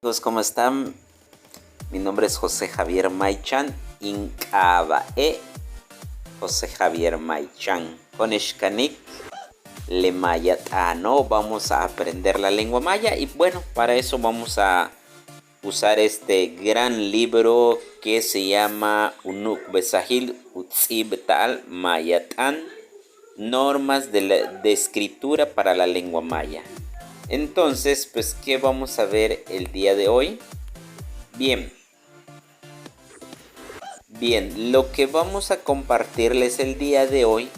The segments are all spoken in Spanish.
Amigos, ¿cómo están? Mi nombre es José Javier Maichan, Incabae José Javier Maichan. Con Eshkanik, le mayatano, vamos a aprender la lengua maya y bueno, para eso vamos a usar este gran libro que se llama Unuk Besahil Utsibtal Mayatan, normas de escritura para la lengua maya. Entonces, pues, ¿qué vamos a ver el día de hoy? Bien, lo que vamos a compartirles el día de hoy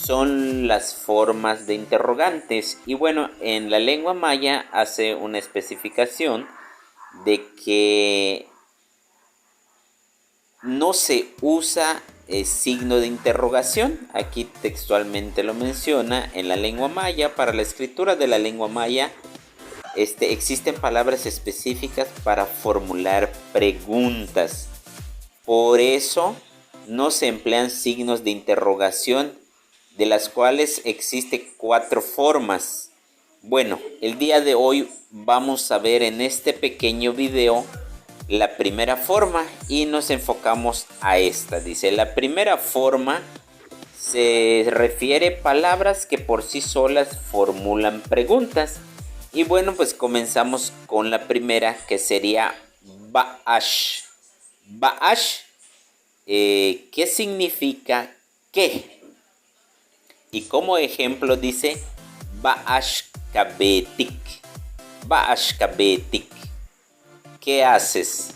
son las formas de interrogantes. Y bueno, en la lengua maya hace una especificación de que no se usa signo de interrogación. Aquí textualmente lo menciona en la lengua maya. Para la escritura de la lengua maya existen palabras específicas para formular preguntas. Por eso no se emplean signos de interrogación, de las cuales existen 4 formas. Bueno, el día de hoy vamos a ver en este pequeño video la primera forma y nos enfocamos a esta. Dice, la primera forma se refiere a palabras que por sí solas formulan preguntas. Y bueno, pues comenzamos con la primera, que sería Ba'ash. Ba'ash, ¿qué significa qué? Y como ejemplo dice Ba'ash kabetik. Ba'ash kabetik. ¿Qué haces?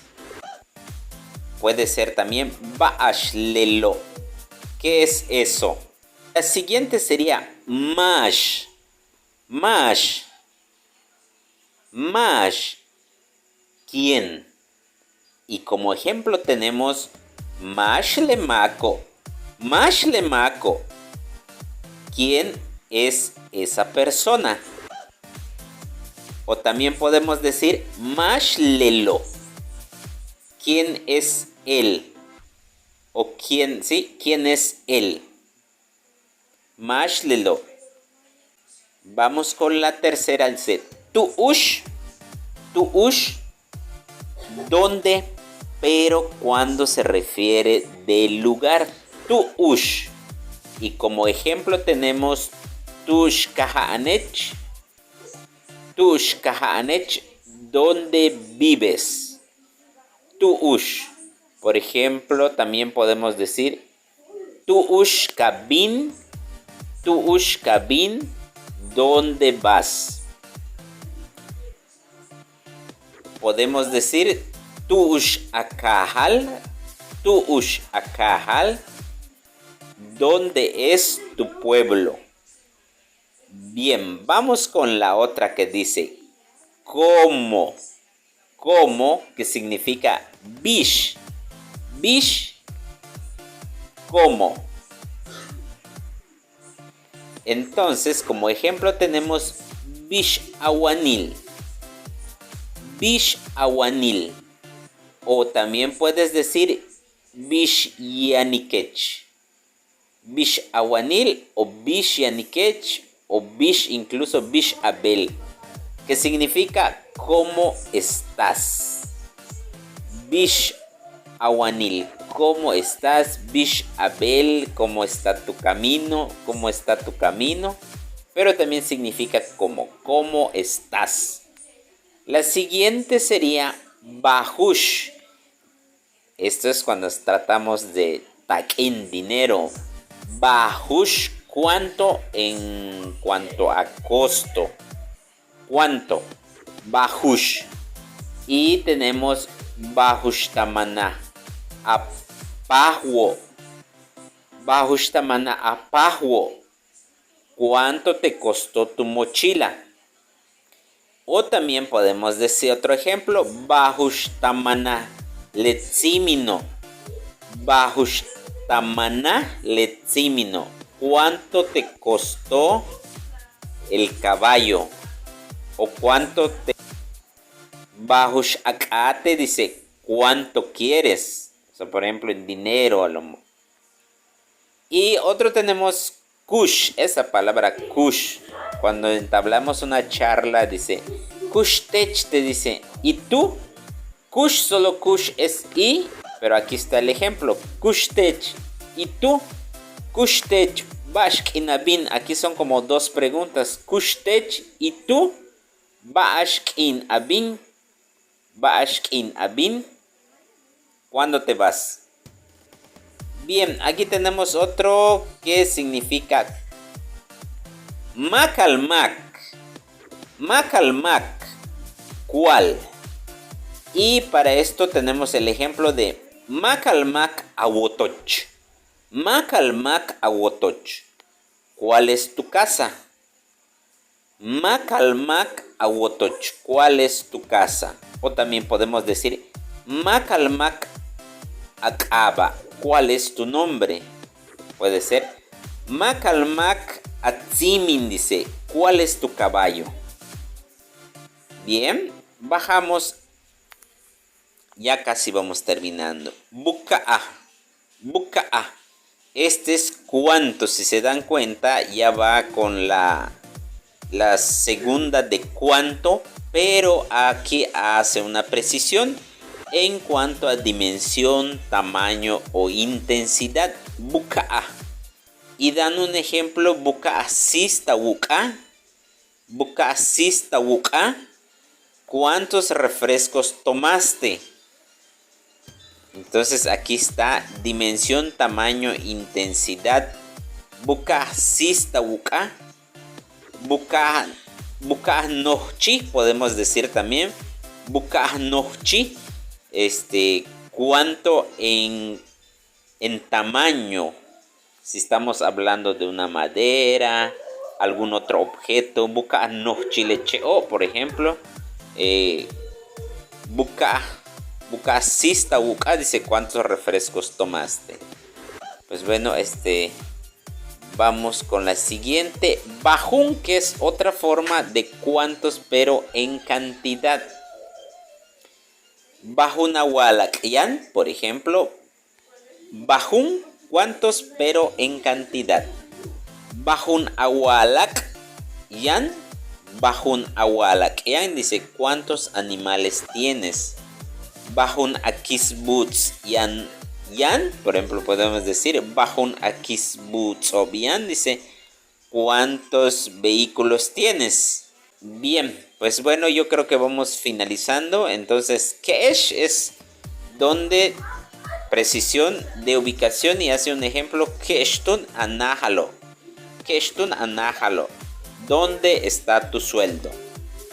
Puede ser también Ba'ash lelo. ¿Qué es eso? La siguiente sería Mash. Mash. Mash. ¿Quién? Y como ejemplo tenemos Mash lemako. Mash lemako. ¿Quién es esa persona? O también podemos decir Mash lelo. ¿Quién es él? O quién, ¿sí? ¿Quién es él? Mash lelo. Vamos con la tercera. Dice Tu'ush. Tu'ush. ¿Dónde? Pero cuando se refiere del lugar. Tu'ush. Y como ejemplo tenemos Tush Kahanech. Tush Kahanech. ¿Dónde vives? Tu'ush. Por ejemplo, también podemos decir Tu'ush Kabin. Tu'ush Kabin. ¿Dónde vas? Podemos decir Tu'ush Akahal. Tu'ush Akahal. ¿Dónde es tu pueblo? Bien, vamos con la otra que dice ¿cómo? ¿Cómo? Que significa bish. Bish. ¿Cómo? Entonces, como ejemplo tenemos bish awanil. Bish awanil. O también puedes decir bish yanikech. Bish awanil o bish yanikech o bish, incluso bish abel, que significa ¿cómo estás? Bish awanil, ¿cómo estás? Bish abel, ¿cómo está tu camino? ¿Cómo está tu camino? Pero también significa ¿cómo estás? La siguiente sería bahush. Esto es cuando tratamos de taquín, dinero. Bahush, ¿cuánto? En cuanto a costo. ¿Cuánto? Bahush. Y tenemos bahush tamana. Apahwo. Bahush tamana apahwo. ¿Cuánto te costó tu mochila? O también podemos decir otro ejemplo. Bahush tamana letzimino. Bahush tamana letzimino. ¿Cuánto te costó el caballo? O cuánto te... Bahush akate dice ¿cuánto quieres? O sea, por ejemplo, en dinero. Y otro tenemos kush. Esa palabra kush. Cuando entablamos una charla dice Kushtech te dice, ¿y tú? Kush, solo kush es y, pero aquí está el ejemplo. Kushtech, ¿y tú? Kushtech, bashk abin. Aquí son como dos preguntas. Kushtech, ¿y tú? Bashk abin. Bashk abin. ¿Cuándo te vas? Bien, aquí tenemos otro que significa Makalmak. Makalmak. ¿Cuál? Y para esto tenemos el ejemplo de Makalmak awotoch. Makalmak awotoch. ¿Cuál es tu casa? Makalmak awotoch. ¿Cuál es tu casa? O también podemos decir Makalmak akaba. ¿Cuál es tu nombre? Puede ser Makalmak atzimin, dice, ¿cuál es tu caballo? Bien, bajamos. Ya casi vamos terminando. Buka'a. Buka'a. Este es cuánto. Si se dan cuenta, ya va con la segunda de cuánto. Pero aquí hace una precisión en cuanto a dimensión, tamaño o intensidad. Buka'a. Y dan un ejemplo. Buka'a sista wuka. Buka'a sista wuka. ¿Cuántos refrescos tomaste? Entonces aquí está dimensión, tamaño, intensidad. Buka sista wuka. Buka nochi, podemos decir también. Buka nochi. ¿Cuánto en tamaño? Si estamos hablando de una madera, algún otro objeto. Buka nochi lecheo, por ejemplo. Buka sista wuka, dice cuántos refrescos tomaste. Pues bueno, vamos con la siguiente. Bajun, que es otra forma de cuántos, pero en cantidad. Bajun awalak yan, por ejemplo. Bajun, cuántos, pero en cantidad. Bajun awalak yan. Bajun awalak yan, dice cuántos animales tienes. Bajun akisbuts yan. Yan, por ejemplo, podemos decir Bajun akisbuts o yan, dice ¿cuántos vehículos tienes? Bien, pues bueno, yo creo que vamos finalizando. Entonces, kesh es donde, precisión de ubicación, y hace un ejemplo. Keshtun anájalo. Keshtun anájalo. ¿Dónde está tu sueldo?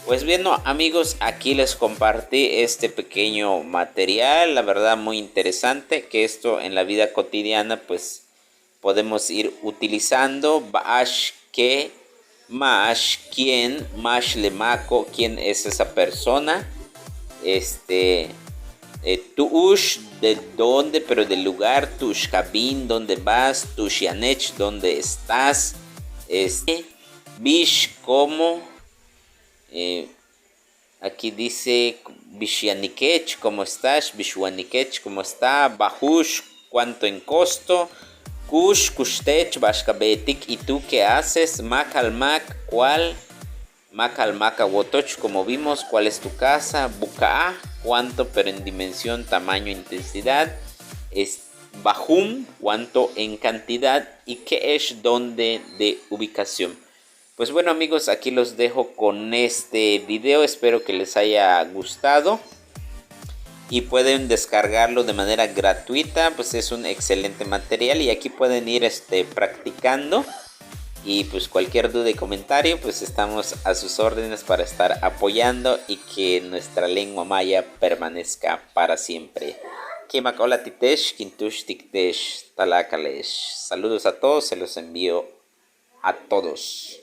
Pues bien, no, amigos, aquí les compartí este pequeño material, la verdad muy interesante, que esto en la vida cotidiana pues podemos ir utilizando. Baash que, mash quién, mash lemaco, quién es esa persona. Tuush, de dónde, pero del lugar. Tush kabin, dónde vas. Tush yanech, dónde estás. Bish, cómo. Aquí dice Bishianikech, ¿cómo estás? Bishwanikech, ¿cómo está? Bahush, ¿cuánto en costo? Kush, Kushtech, Bashkabetik, ¿y tú qué haces? Makalmak, ¿cuál? Makalmak awotoch, como vimos, ¿cuál es tu casa? Buka'a, ¿cuánto, pero en dimensión, tamaño, intensidad? Es Bahum, ¿cuánto en cantidad? Y Keesh, ¿dónde, de ubicación? Pues bueno, amigos, aquí los dejo con este video. Espero que les haya gustado y pueden descargarlo de manera gratuita. Pues es un excelente material y aquí pueden ir practicando. Y pues cualquier duda y comentario, pues estamos a sus órdenes para estar apoyando y que nuestra lengua maya permanezca para siempre. Saludos a todos, se los envío a todos.